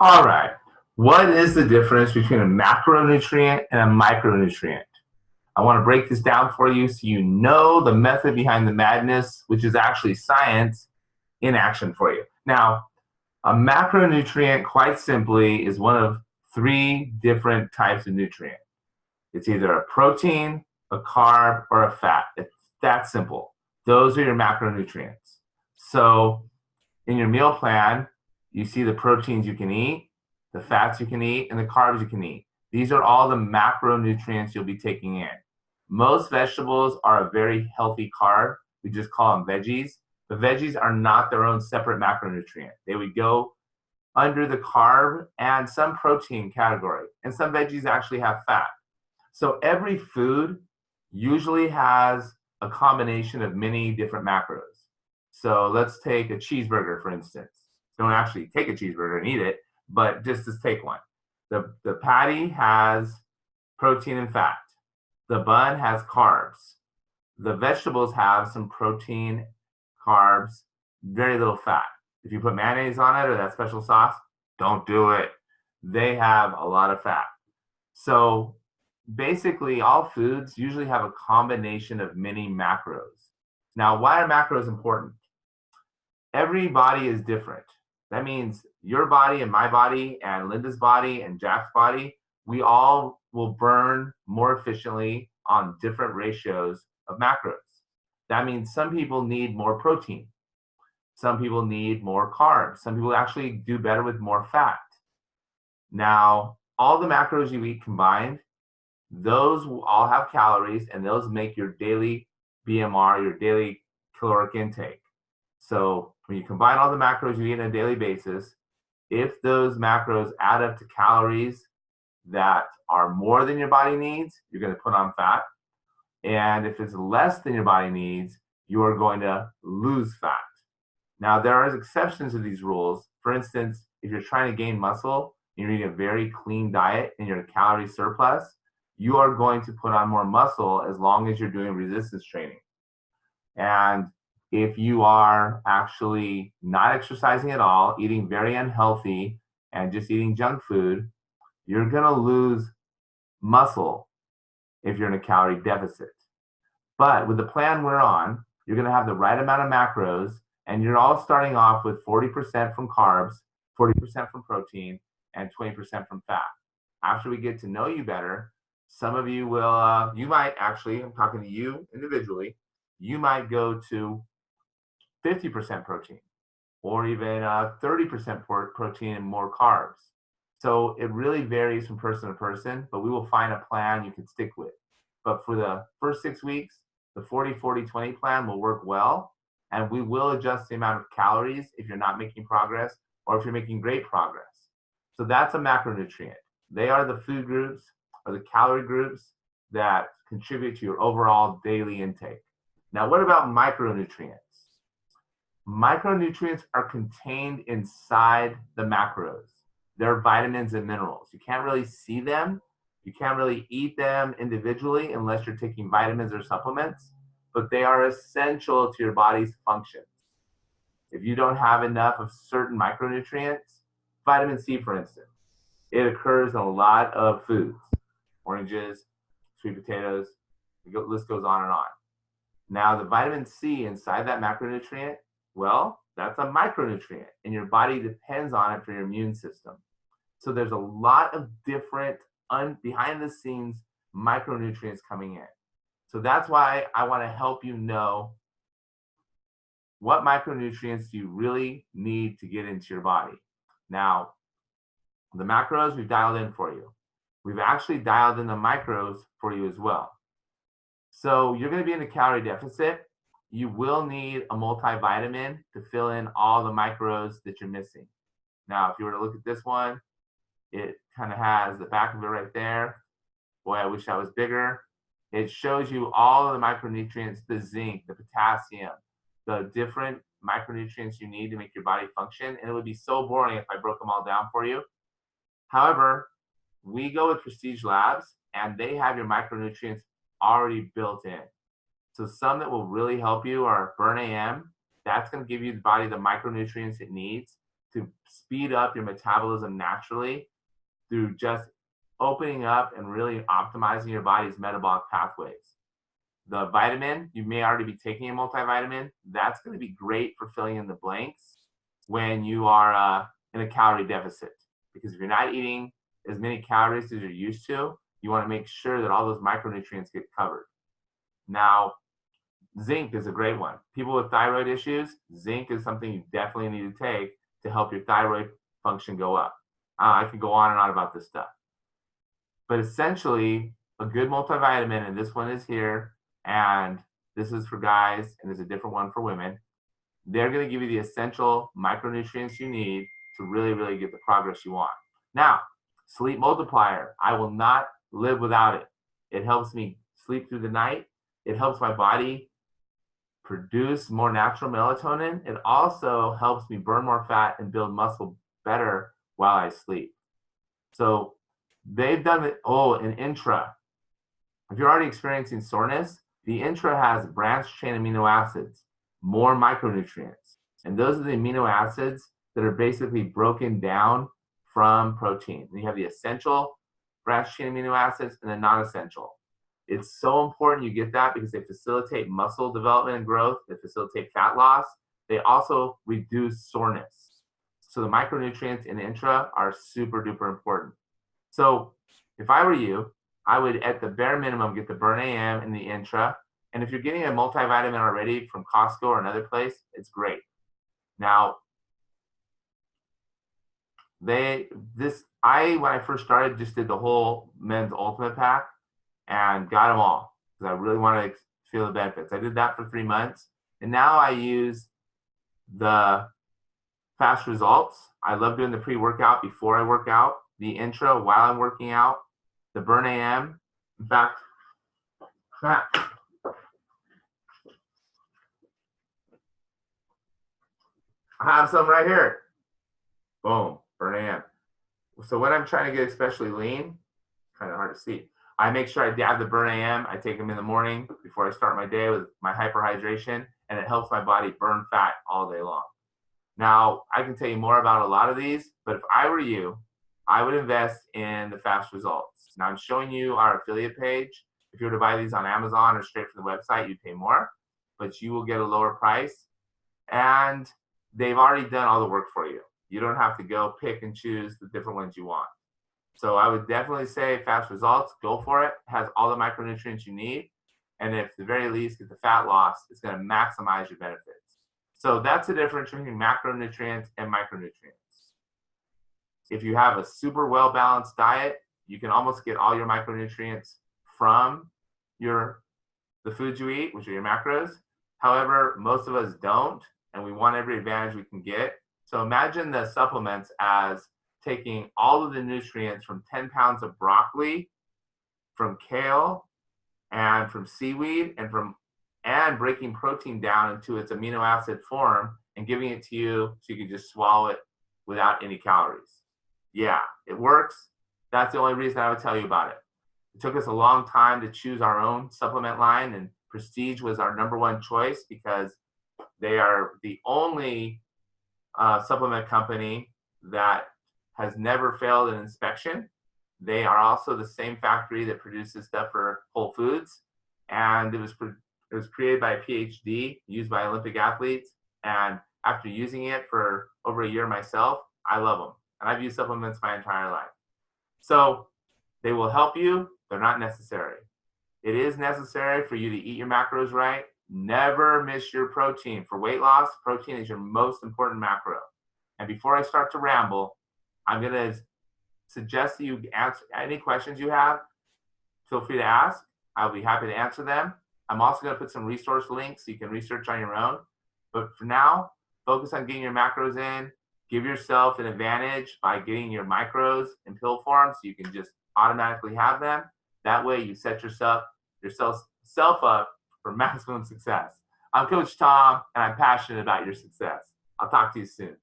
All right. What is the difference between a macronutrient and a micronutrient? I want to break this down for you so you know the method behind the madness, which is actually science in action for you. Now, a macronutrient, quite simply, is one of three different types of nutrient. It's either a protein, a carb, or a fat. It's that simple. Those are your macronutrients. So in your meal plan, you see the proteins you can eat, the fats you can eat, and the carbs you can eat. These are all the macronutrients you'll be taking in. Most vegetables are a very healthy carb. We just call them veggies. But veggies are not their own separate macronutrient. They would go under the carb and some protein category. And some veggies actually have fat. So every food usually has a combination of many different macros. So let's take a cheeseburger, for instance. Don't actually take a cheeseburger and eat it, but just take one. The patty has protein and fat. The bun has carbs. The vegetables have some protein, carbs, very little fat. If you put mayonnaise on it or that special sauce, don't do it. They have a lot of fat. So basically, all foods usually have a combination of many macros. Now, why are macros important? Every body is different. That means your body and my body and Linda's body and Jack's body, we all will burn more efficiently on different ratios of macros. That means some people need more protein. Some people need more carbs. Some people actually do better with more fat. Now, all the macros you eat combined, those will all have calories and those make your daily BMR, your daily caloric intake. So when you combine all the macros you eat on a daily basis, if those macros add up to calories that are more than your body needs, you're going to put on fat. And if it's less than your body needs, you are going to lose fat. Now, there are exceptions to these rules. For instance, if you're trying to gain muscle, and you're eating a very clean diet and you're a calorie surplus, you are going to put on more muscle as long as you're doing resistance training. And if you are actually not exercising at all, eating very unhealthy, and just eating junk food, you're going to lose muscle if you're in a calorie deficit. But with the plan we're on, you're going to have the right amount of macros, and you're all starting off with 40% from carbs, 40% from protein, and 20% from fat. After we get to know you better, some of you will, you might actually, I'm talking to you individually, you might go to 50% protein or even 30% protein and more carbs. So it really varies from person to person, but we will find a plan you can stick with. But for the first 6 weeks, the 40-40-20 plan will work well, and we will adjust the amount of calories if you're not making progress or if you're making great progress. So that's a macronutrient. They are the food groups or the calorie groups that contribute to your overall daily intake. Now, what about micronutrients? Micronutrients are contained inside the macros. They're vitamins and minerals. You can't really see them. You can't really eat them individually unless you're taking vitamins or supplements, but they are essential to your body's functions. If you don't have enough of certain micronutrients, vitamin C, for instance, it occurs in a lot of foods, oranges, sweet potatoes, the list goes on and on. Now, the vitamin C inside that macronutrient, well, that's a micronutrient, and your body depends on it for your immune system. So there's a lot of different behind the scenes micronutrients coming in. So that's why I want to help you know what micronutrients do you really need to get into your body. Now, the macros we've dialed in for you. We've actually dialed in the micros for you as well. So you're going to be in a calorie deficit. You will need a multivitamin to fill in all the macros that you're missing. Now, if you were to look at this one, it kind of has the back of it right there. Boy, I wish that was bigger. It shows you all of the micronutrients, the zinc, the potassium, the different micronutrients you need to make your body function. And it would be so boring if I broke them all down for you. However, we go with Prestige Labs, and they have your micronutrients already built in. So some that will really help you are Burn AM. That's going to give you the body the micronutrients it needs to speed up your metabolism naturally through just opening up and really optimizing your body's metabolic pathways. The vitamin, you may already be taking a multivitamin. That's going to be great for filling in the blanks when you are in a calorie deficit. Because if you're not eating as many calories as you're used to, you want to make sure that all those micronutrients get covered. Now, zinc is a great one. People with thyroid issues, zinc is something you definitely need to take to help your thyroid function go up. I can go on and on about this stuff. But essentially, a good multivitamin, and this one is here, and this is for guys, and there's a different one for women. They're going to give you the essential micronutrients you need to really, really get the progress you want. Now, sleep multiplier, I will not live without it. It helps me sleep through the night. It helps my body produce more natural melatonin. It also helps me burn more fat and build muscle better while I sleep. So they've done it. Oh, an intra. If you're already experiencing soreness, the intra has branched chain amino acids, more micronutrients. And those are the amino acids that are basically broken down from protein. And you have the essential branched chain amino acids and the non-essential. It's so important you get that because they facilitate muscle development and growth. They facilitate fat loss. They also reduce soreness. So the micronutrients in intra are super duper important. So if I were you, I would at the bare minimum get the Burn AM and the intra. And if you're getting a multivitamin already from Costco or another place, it's great. Now, when I first started, just did the whole Men's Ultimate Pack and got them all because I really wanted to feel the benefits. I did that for 3 months, and now I use the Fast Results. I love doing the pre-workout before I work out, the intra while I'm working out, the Burn AM. In fact, I have some right here. Boom, Burn AM. So when I'm trying to get especially lean, kind of hard to see, I make sure I dab the Burn AM. I take them in the morning before I start my day with my hyperhydration, and it helps my body burn fat all day long. Now, I can tell you more about a lot of these, but if I were you, I would invest in the Fast Results. Now, I'm showing you our affiliate page. If you were to buy these on Amazon or straight from the website, you'd pay more, but you will get a lower price, and they've already done all the work for you. You don't have to go pick and choose the different ones you want. So I would definitely say Fast Results, go for it. It has all the micronutrients you need. And if at the very least get the fat loss, it's going to maximize your benefits. So that's the difference between macronutrients and micronutrients. If you have a super well-balanced diet, you can almost get all your micronutrients from the foods you eat, which are your macros. However, most of us don't, and we want every advantage we can get. So imagine the supplements as taking all of the nutrients from 10 pounds of broccoli, from kale, and from seaweed, and breaking protein down into its amino acid form and giving it to you so you can just swallow it without any calories. Yeah, it works. That's the only reason I would tell you about it. It took us a long time to choose our own supplement line, and Prestige was our #1 choice because they are the only supplement company that has never failed an inspection. They are also the same factory that produces stuff for Whole Foods, and it was created by a PhD, used by Olympic athletes. And after using it for over a year myself, I love them, and I've used supplements my entire life. So they will help you. They're not necessary. It is necessary for you to eat your macros right. Never miss your protein. For weight loss, protein is your most important macro. And before I start to ramble, I'm going to suggest that you answer any questions you have. Feel free to ask. I'll be happy to answer them. I'm also going to put some resource links so you can research on your own. But for now, focus on getting your macros in. Give yourself an advantage by getting your micros in pill form so you can just automatically have them. That way you set yourself up for maximum success. I'm Coach Tom, and I'm passionate about your success. I'll talk to you soon.